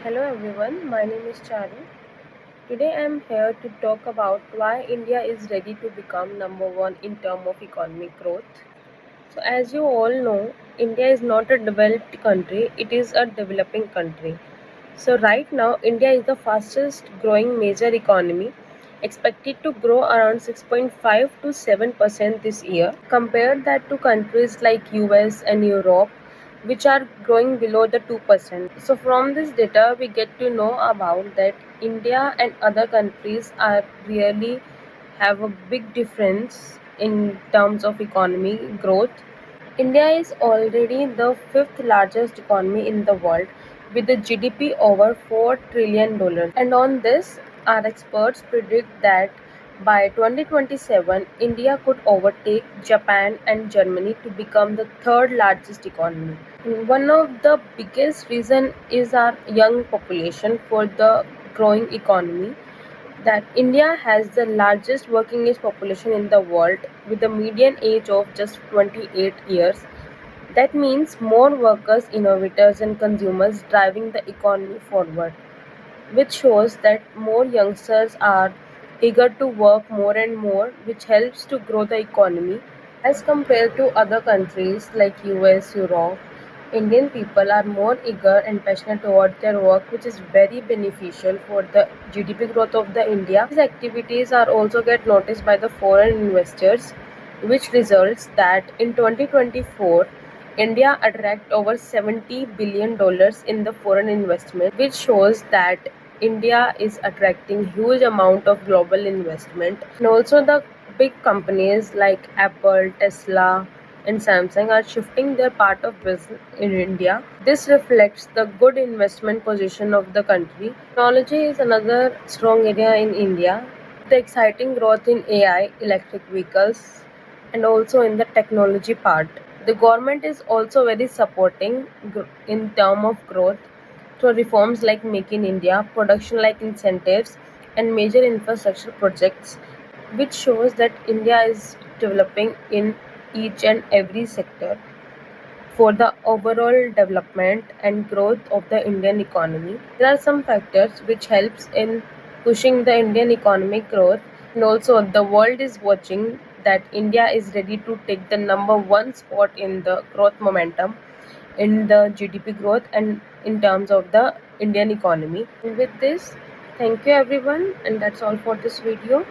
Hello everyone, my name is Charu. Today I am here to talk about why India is ready to become number one in terms of economic growth. So as you all know, India is not a developed country, it is a developing country. So right now India is the fastest growing major economy, expected to grow around 6.5 to 7% this year. Compare that to countries like US and Europe, which are growing below the 2%. So from this data we get to know about that India and other countries are really have a big difference in terms of economy growth. India is already the fifth largest economy in the world with a GDP over $4 trillion. And on this, our experts predict that by 2027, India could overtake Japan and Germany to become the third largest economy. And one of the biggest reason is our young population for the growing economy, that India has the largest working age population in the world with a median age of just 28 years. That means more workers, innovators, and consumers driving the economy forward, which shows that more youngsters are eager to work more and more, which helps to grow the economy. As compared to other countries like US, Europe, Indian people are more eager and passionate toward their work, which is very beneficial for the GDP growth of the India. These activities are also get noticed by the foreign investors, which results that in 2024 India attract over $70 billion in the foreign investment, which shows that India is attracting huge amount of global investment. And also the big companies like Apple, Tesla, and Samsung are shifting their part of business in India. This reflects the good investment position of the country. Technology is another strong area in India. The exciting growth in AI, electric vehicles, and also in the technology part. The government is also very supporting in term of growth through reforms like Make in India, production like incentives, and major infrastructure projects, which shows that India is developing in each and every sector for the overall development and growth of the Indian economy. There are some factors which helps in pushing the Indian economic growth, and also the world is watching that India is ready to take the number one spot in the growth momentum in the GDP growth and in terms of the Indian economy. And with this, thank you everyone, and that's all for this video.